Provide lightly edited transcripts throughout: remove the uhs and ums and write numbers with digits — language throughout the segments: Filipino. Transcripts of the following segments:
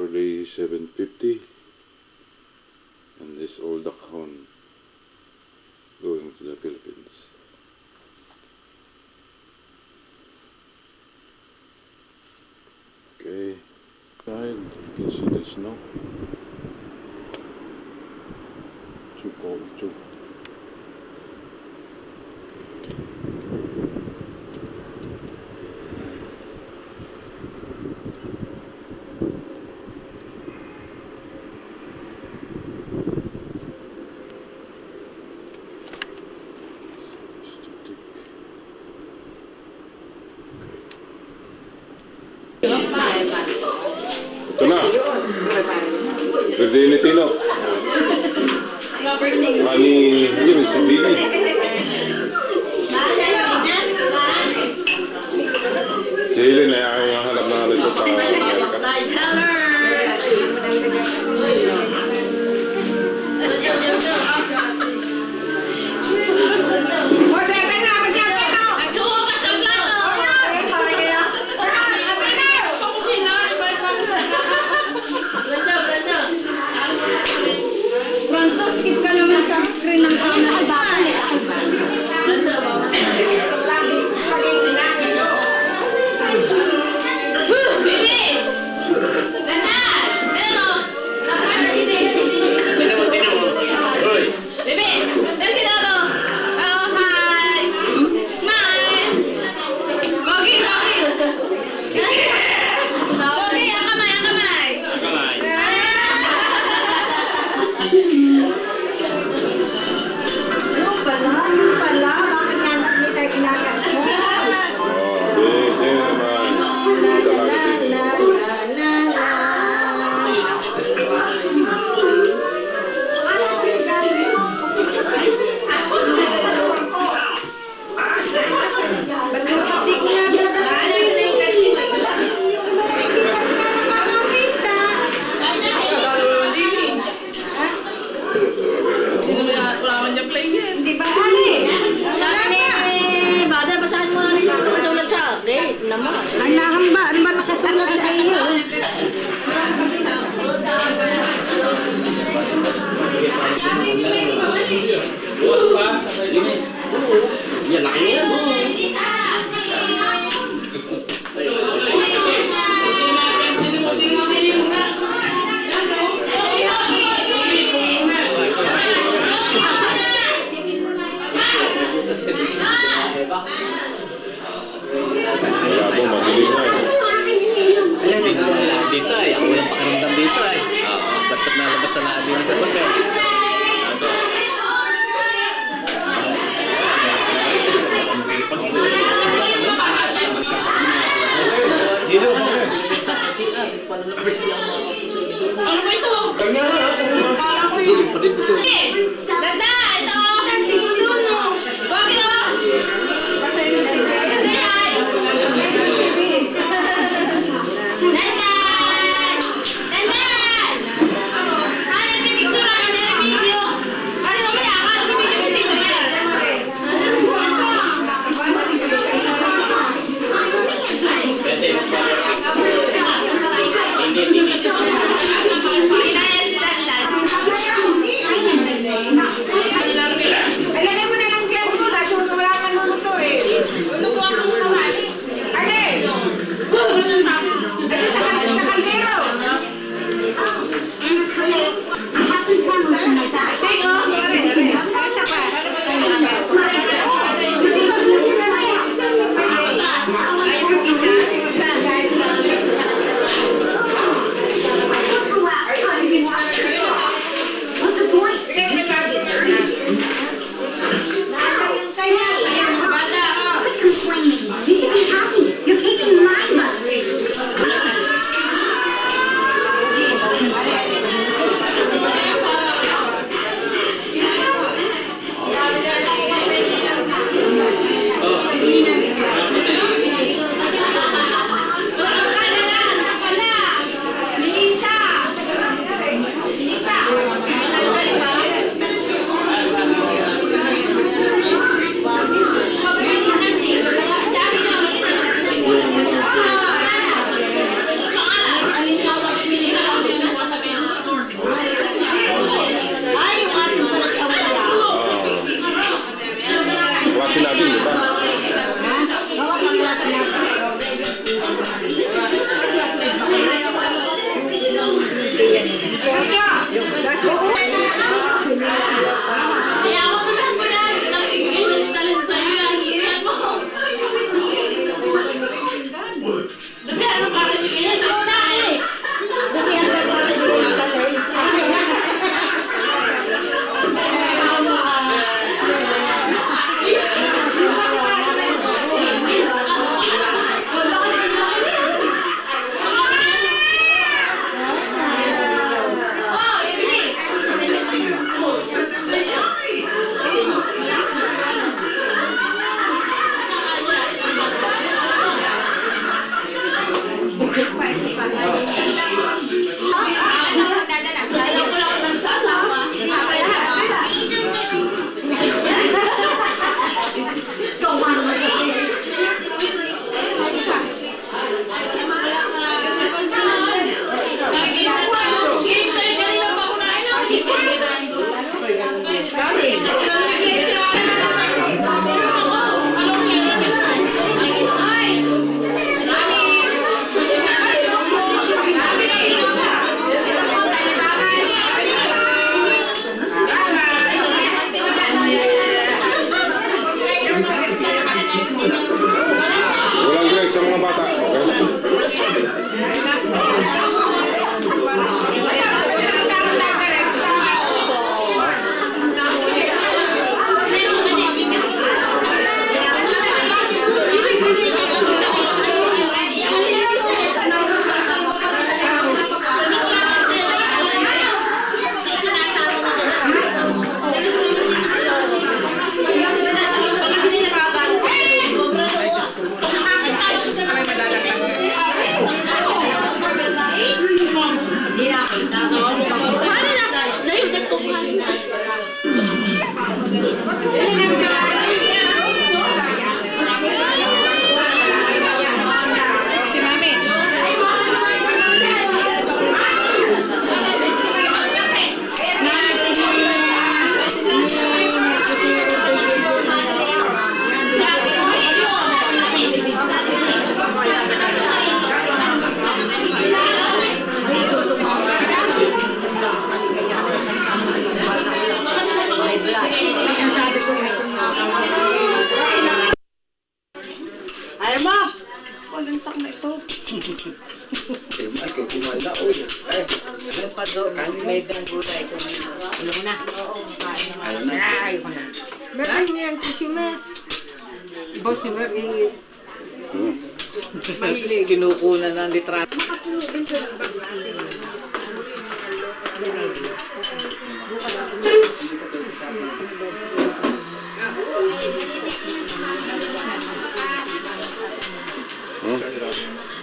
Harley 750 and this old Dachshund going to the Philippines. Okay, side you can see the snow. Too cold too. Ito na. Birthday ni Tino. Kani, yun, si Dini. Si Helen ay ayaw yung hanap na halito sa Amerika. Skip ka naman sa screen ng nakabasa eh. Bibi! Ganda! Pero! Tinan mo! Hoy! Bibi! Pero si Lolo! Oh, hi! Smile! Pogi! Pogi! Pogi! Ang kamay! Ang kamay! Ang kamay! Ang nahamba, ano ba nakasulat sa iyo? Bukas pa? Yan, laki niya. Kaya po, madilim na eh. Ayan, dito lang dito ay. Ako walang pakiramdam dito ay. Basta't nalabas na din sa pagka. Dito, Ano ba ito? Parang ko tuloy pa din ito. Ganda! Ito! Pogi o! Hindi. Walantak na ito. Ay, kung kumain na, uy. Ay, Ano pa doon? May dang gulay ko. Ano mo na? Oo, kain na. Ay, ko na. Meron niyan si Shima. Boss si Marie. Kinukunan ng litrato.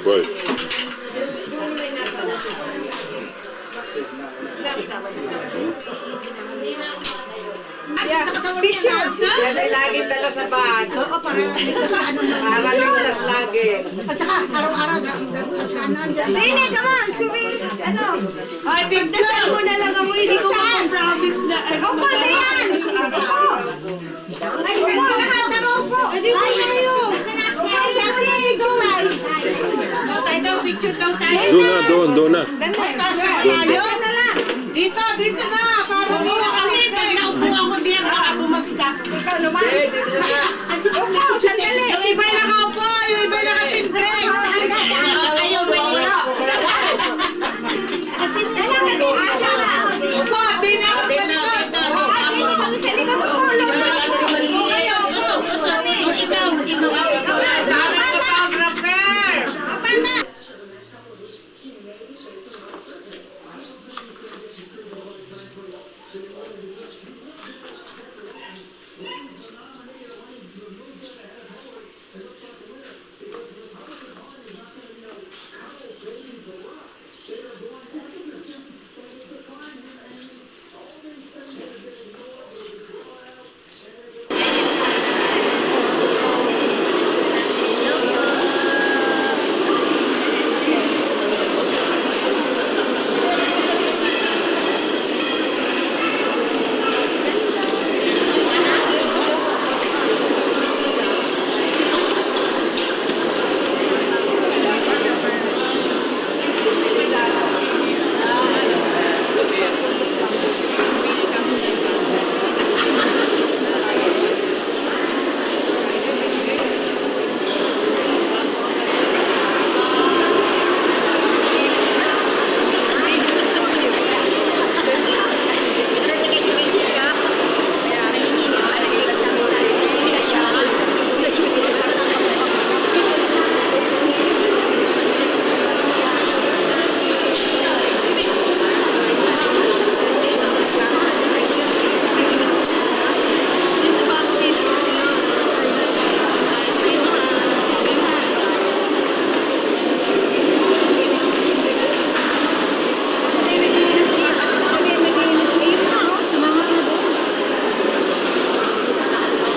Boy. Picture! Yan ay lagi dala sa bag. Oo, para ligtas na ano. Para ligtas lagi. At saka araw-araw sa kanan dyan. Rene, come on, suwi. Ano? Ay, pigdasal mo na lang ako. Hindi ko promise na. Upo na yan! Upo! Ay, upo lahat ng upo! Edi mo na kayo. Upo sa kuya yung gulay. Tayo daw, picture daw tayo. Doon na. Tayo na lang. Dito na. Para hindi na kasi pag naupo ako diyan baka bumagsak. Ikaw naman. Upo, sandali. Yung iba'y nakaupo, yung iba'y nakatindig. Ayaw ba niyo? Upo, di na ako sa likod. Ikaw. Dami photographer.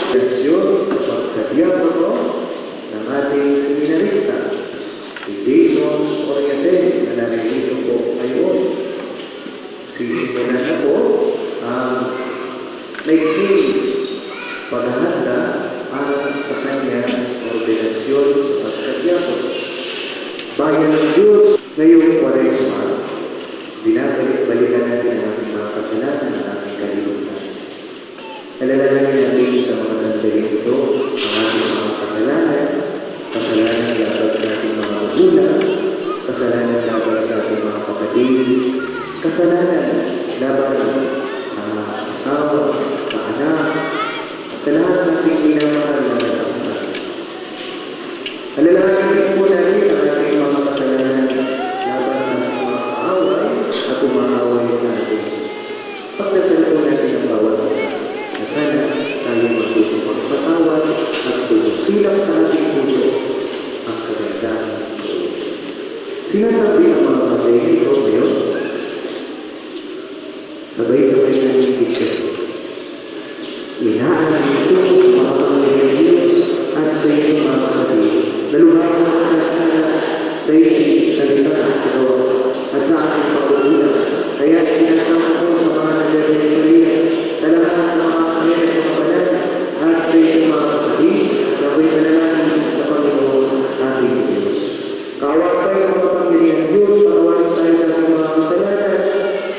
Desyon sa pagkadiakono ng ating seminarista, si Jason Oriasen, na narito po ngayon. Sisimulan na po ang naiksing paghahanda sa kanyang ordinasyon sa pagkadiakono. Bayan ng Diyos, ngayong Kwaresma, binabalik-balikan natin ang ating mga kasalanan at ating kalimutan. Alalahanin natin sa mga sandaling ito ang ating mga kasalanan, kasalanan laban sa ating mga magulang, kasalanan laban sa ating mga kapatid, kasalanan laban sa asawa, sa anak, sa lahat ng ating minamahal na kasalanan. Alalahanin din po natin ang ating mga kasalanan laban sa ating mga kaaway at umaaway sa atin. Pagdasal po natin ang bawat isa. Sana tayo matutong magpatawad at tumusilap sa ating puso ang kagandahan ng Diyos. Sinasabi ang mga kapatid ito ngayon, sabay-sabay na higit kasi. Inaan ito mga pangyayon Diyos at sa inyong mga kapatid, naluhayan at sana sa inyong salita ng ito at sa ating pag-uula. Kaya sinasama ko sa mga nagdadalitulian sa lahat ng mga kanyan ng kapalan at sa inyong mga kapatid na ako'y panalangin sa Panginoon ating Diyos. Kaawapay ang mga Panginoon Diyos, patawarin tayo sa ating mga kasalanan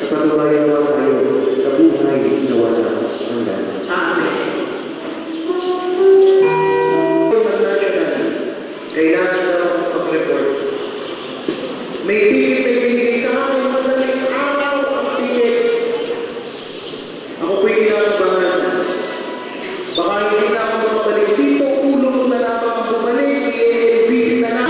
at patubayan nawa tayo sa buhay na wala hanggan. Amen. Kailangan mag-report. May ticket na binigay sa akin, madaling araw ang ticket. Ako po'y kinakabahan. Baka hindi na ako mabalik dito, ulo ko na lamang ang bumalik, busy na na.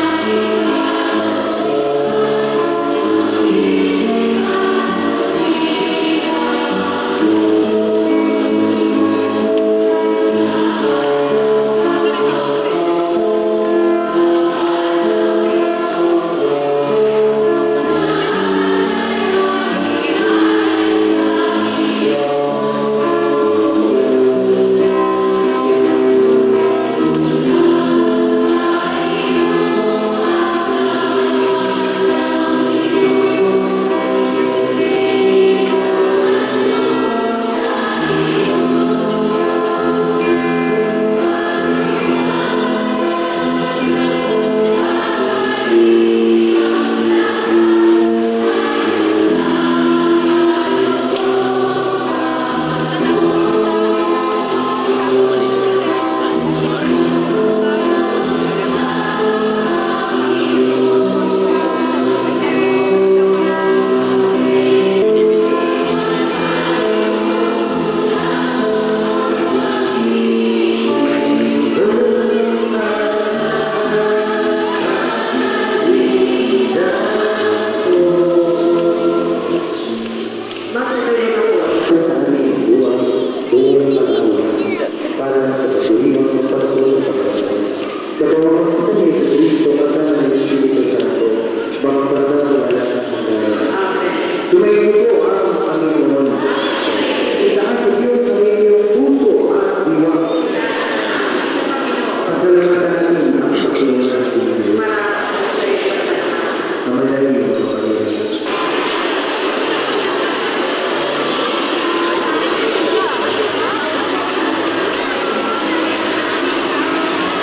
Tumayo po ang Panginoon. Itaas sa Diyos sa inyong puso at diwa. Pasalamatan natin ang Panginoon at Panginoon. Namadali mo.